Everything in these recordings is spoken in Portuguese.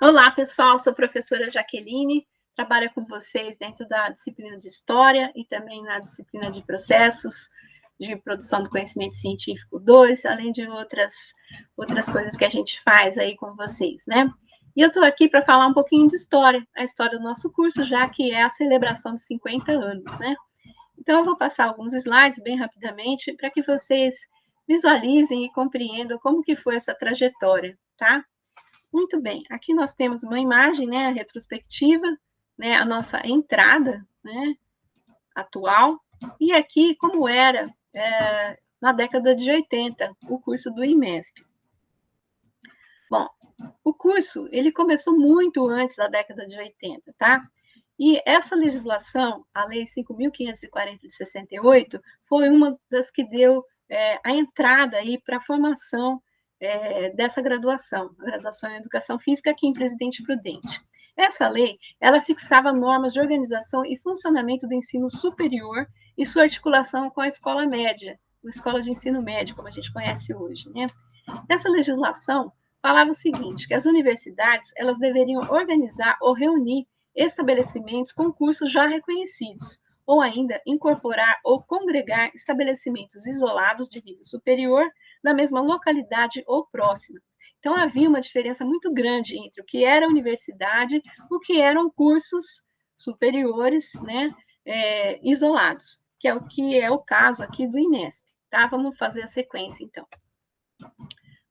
Olá, pessoal, sou a professora Jaqueline, trabalho com vocês dentro da disciplina de História e também na disciplina de Processos de Produção do Conhecimento Científico 2, além de outras coisas que a gente faz aí com vocês, né? E eu estou aqui para falar um pouquinho de história, a história do nosso curso, já que é a celebração de 50 anos, né? Então, eu vou passar alguns slides bem rapidamente para que vocês visualizem e compreendam como que foi essa trajetória, tá? Muito bem, aqui nós temos uma imagem, né, a retrospectiva, né, a nossa entrada, né, atual, e aqui como era na década de 80, o curso do IMESP. Bom, o curso, ele começou muito antes da década de 80, tá? E essa legislação, a Lei 5.540 de 68, foi uma das que deu a entrada aí para a formação dessa graduação, a graduação em Educação Física aqui em Presidente Prudente. Essa lei, ela fixava normas de organização e funcionamento do ensino superior e sua articulação com a escola média, a escola de ensino médio, como a gente conhece hoje, né? Essa legislação falava o seguinte, que as universidades, elas deveriam organizar ou reunir estabelecimentos com cursos já reconhecidos, ou ainda incorporar ou congregar estabelecimentos isolados de nível superior na mesma localidade ou próxima. Então, havia uma diferença muito grande entre o que era universidade e o que eram cursos superiores, né, isolados, que é o caso aqui do INESP. Tá? Vamos fazer a sequência, então.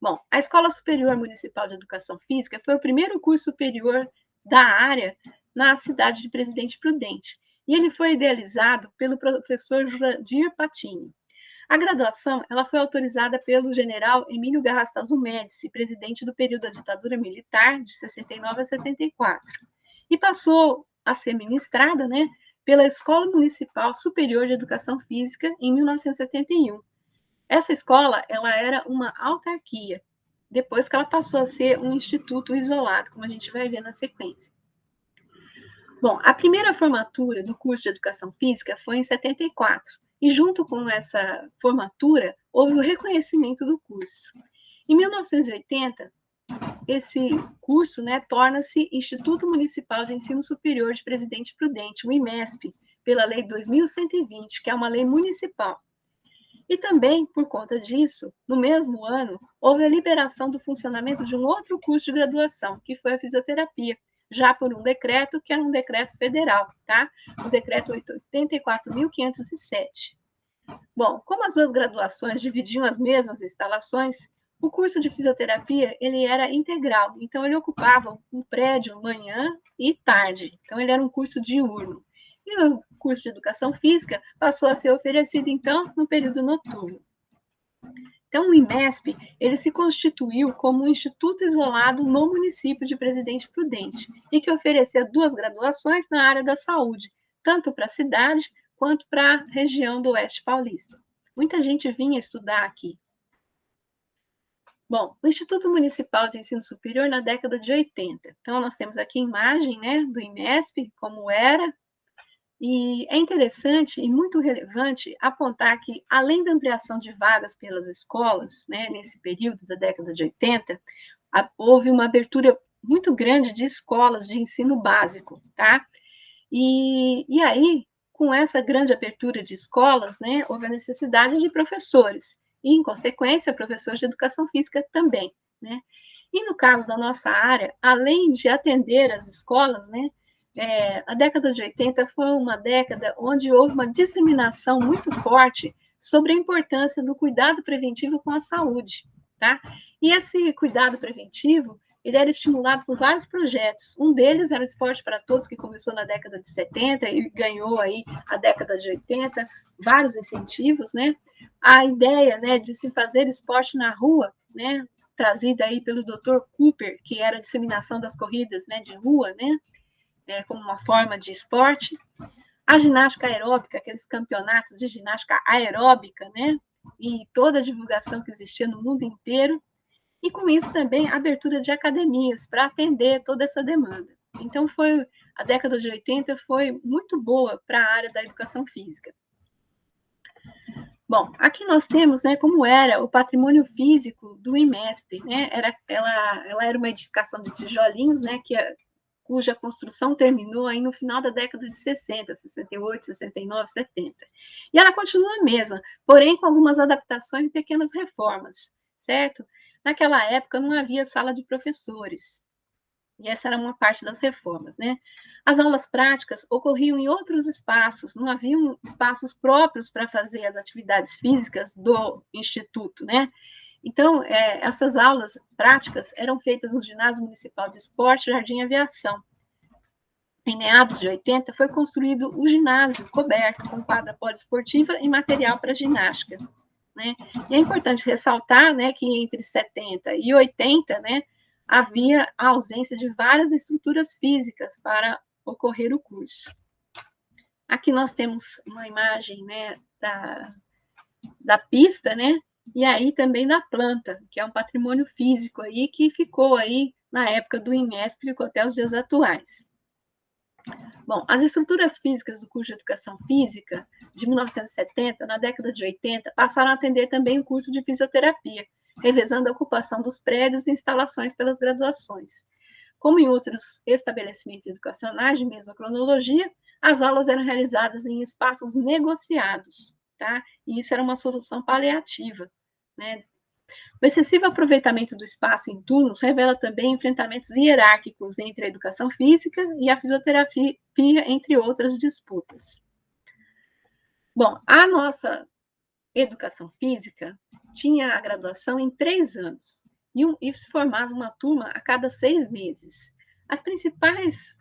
Bom, a Escola Superior Municipal de Educação Física foi o primeiro curso superior da área na cidade de Presidente Prudente, e ele foi idealizado pelo professor Jurandir Patini. A graduação ela foi autorizada pelo general Emílio Garrastazu Médici, presidente do período da ditadura militar, de 69 a 74, e passou a ser ministrada, né, pela Escola Municipal Superior de Educação Física em 1971. Essa escola ela era uma autarquia, depois que ela passou a ser um instituto isolado, como a gente vai ver na sequência. Bom, a primeira formatura do curso de Educação Física foi em 74, e junto com essa formatura, houve o reconhecimento do curso. Em 1980, esse curso, né, torna-se Instituto Municipal de Ensino Superior de Presidente Prudente, o IMESP, pela Lei 2.120, que é uma lei municipal. E também, por conta disso, no mesmo ano, houve a liberação do funcionamento de um outro curso de graduação, que foi a fisioterapia, já por um decreto, que era um decreto federal, tá? O decreto 84.507. Bom, como as duas graduações dividiam as mesmas instalações, o curso de fisioterapia, ele era integral, então ele ocupava um prédio manhã e tarde, então ele era um curso diurno. E o curso de Educação Física passou a ser oferecido, então, no período noturno. Então, o IMESP, ele se constituiu como um instituto isolado no município de Presidente Prudente e que oferecia duas graduações na área da saúde, tanto para a cidade quanto para a região do Oeste Paulista. Muita gente vinha estudar aqui. Bom, o Instituto Municipal de Ensino Superior na década de 80. Então, nós temos aqui a imagem, né, do IMESP, como era. E é interessante e muito relevante apontar que, além da ampliação de vagas pelas escolas, né, nesse período da década de 80, houve uma abertura muito grande de escolas de ensino básico, tá? E aí, com essa grande abertura de escolas, né, houve a necessidade de professores, e, em consequência, professores de educação física também, né? E no caso da nossa área, além de atender as escolas, né, a década de 80 foi uma década onde houve uma disseminação muito forte sobre a importância do cuidado preventivo com a saúde, tá? E esse cuidado preventivo, ele era estimulado por vários projetos. Um deles era o Esporte para Todos, que começou na década de 70 e ganhou aí a década de 80, vários incentivos, né? A ideia, né, de se fazer esporte na rua, né, trazida aí pelo Dr. Cooper, que era a disseminação das corridas, né, de rua, né, como uma forma de esporte. A ginástica aeróbica, aqueles campeonatos de ginástica aeróbica, né, e toda a divulgação que existia no mundo inteiro. E com isso também a abertura de academias para atender toda essa demanda. Então a década de 80 foi muito boa para a área da educação física. Bom, aqui nós temos, né, como era o patrimônio físico do IMESP, né, ela era uma edificação de tijolinhos, né, cuja construção terminou aí no final da década de 60, 68, 69, 70. E ela continua a mesma, porém com algumas adaptações e pequenas reformas, certo? Naquela época não havia sala de professores, e essa era uma parte das reformas, né? As aulas práticas ocorriam em outros espaços, não haviam espaços próprios para fazer as atividades físicas do instituto, né? Então, essas aulas práticas eram feitas no Ginásio Municipal de Esporte Jardim Aviação. Em meados de 80, foi construído o ginásio coberto com quadra poliesportiva e material para ginástica, né? E é importante ressaltar, né, que entre 70 e 80, né, havia a ausência de várias estruturas físicas para ocorrer o curso. Aqui nós temos uma imagem, né, da pista, né, e aí também da planta, que é um patrimônio físico aí que ficou aí na época do IMESP, ficou até os dias atuais. Bom, as estruturas físicas do curso de Educação Física de 1970, na década de 80, passaram a atender também o curso de Fisioterapia, revezando a ocupação dos prédios e instalações pelas graduações. Como em outros estabelecimentos educacionais de mesma cronologia, as aulas eram realizadas em espaços negociados, tá? E isso era uma solução paliativa, né? O excessivo aproveitamento do espaço em turnos revela também enfrentamentos hierárquicos entre a educação física e a fisioterapia, entre outras disputas. Bom, a nossa educação física tinha a graduação em 3 anos e se formava uma turma a cada 6 meses. As principais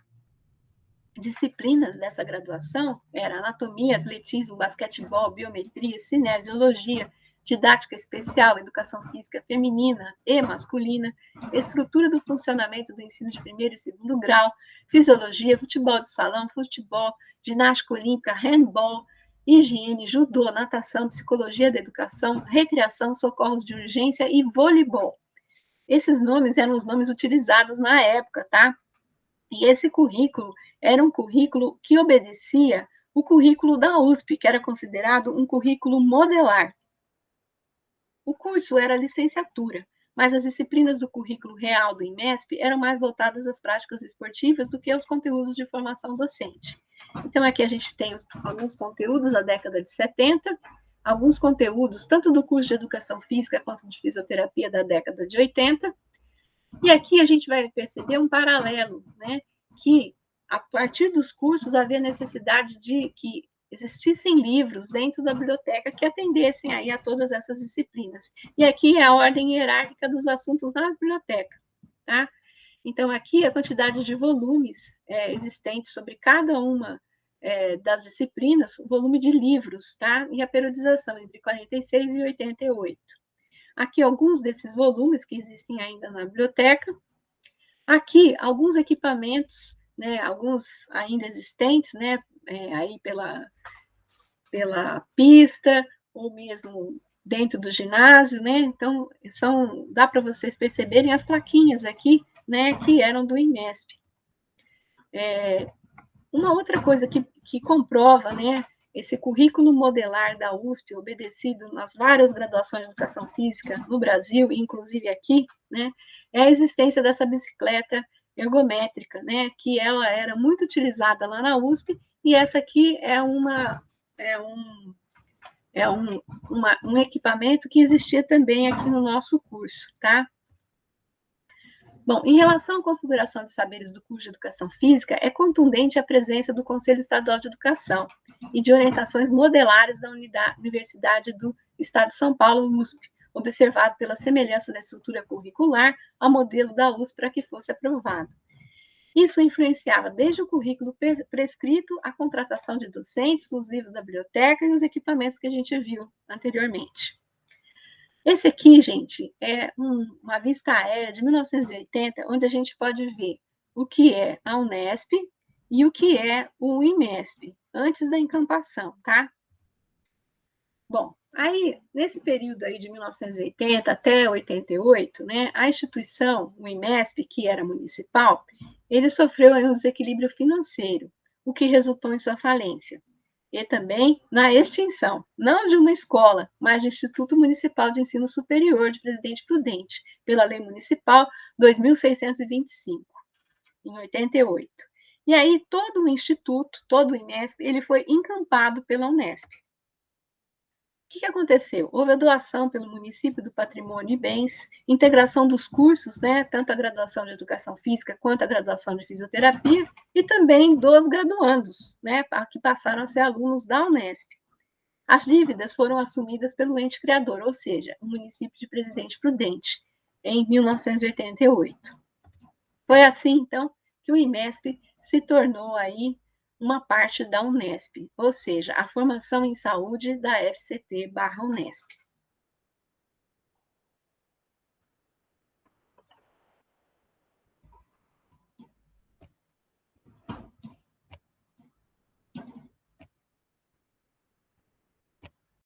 disciplinas dessa graduação eram anatomia, atletismo, basquetebol, biometria, cinesiologia, didática especial, educação física feminina e masculina, estrutura do funcionamento do ensino de primeiro e segundo grau, fisiologia, futebol de salão, futebol, ginástica olímpica, handball, higiene, judô, natação, psicologia da educação, recreação, socorros de urgência e voleibol. Esses nomes eram os nomes utilizados na época, tá? E esse currículo era um currículo que obedecia o currículo da USP, que era considerado um currículo modelar. O curso era licenciatura, mas as disciplinas do currículo real do IMESP eram mais voltadas às práticas esportivas do que aos conteúdos de formação docente. Então, aqui a gente tem alguns conteúdos da década de 70, alguns conteúdos, tanto do curso de Educação Física quanto de Fisioterapia da década de 80, e aqui a gente vai perceber um paralelo, né, que a partir dos cursos havia necessidade de que existissem livros dentro da biblioteca que atendessem aí a todas essas disciplinas. E aqui é a ordem hierárquica dos assuntos na biblioteca, tá? Então, aqui a quantidade de volumes existentes sobre cada uma das disciplinas, o volume de livros, tá? E a periodização entre 46 e 88. Aqui alguns desses volumes que existem ainda na biblioteca. Aqui alguns equipamentos, né, alguns ainda existentes, né, aí pela pista ou mesmo dentro do ginásio, né? Então dá para vocês perceberem as plaquinhas aqui, né, que eram do IMESP. Uma outra coisa que comprova, né, esse currículo modelar da USP, obedecido nas várias graduações de educação física no Brasil, inclusive aqui, né, é a existência dessa bicicleta ergométrica, né, que ela era muito utilizada lá na USP, e essa aqui é um equipamento que existia também aqui no nosso curso, tá? Bom, em relação à configuração de saberes do curso de Educação Física, é contundente a presença do Conselho Estadual de Educação e de orientações modelares da Universidade do Estado de São Paulo, USP, observado pela semelhança da estrutura curricular ao modelo da USP para que fosse aprovado. Isso influenciava desde o currículo prescrito, a contratação de docentes, os livros da biblioteca e os equipamentos que a gente viu anteriormente. Esse aqui, gente, é uma vista aérea de 1980, onde a gente pode ver o que é a Unesp e o que é o IMESP, antes da encampação, tá? Bom, aí, nesse período aí de 1980 até 88, né, a instituição, o IMESP, que era municipal, ele sofreu um desequilíbrio financeiro, o que resultou em sua falência. e também na extinção, não de uma escola, mas do Instituto Municipal de Ensino Superior de Presidente Prudente, pela Lei Municipal 2625, em 88. E aí todo o instituto, todo o IMESP, ele foi encampado pela Unesp. O que aconteceu? Houve a doação pelo município do patrimônio e bens, integração dos cursos, né, tanto a graduação de educação física quanto a graduação de fisioterapia, e também dos graduandos, né, que passaram a ser alunos da Unesp. As dívidas foram assumidas pelo ente criador, ou seja, o município de Presidente Prudente, em 1988. Foi assim, então, que o IMESP se tornou aí uma parte da Unesp, ou seja, a formação em saúde da FCT/Unesp.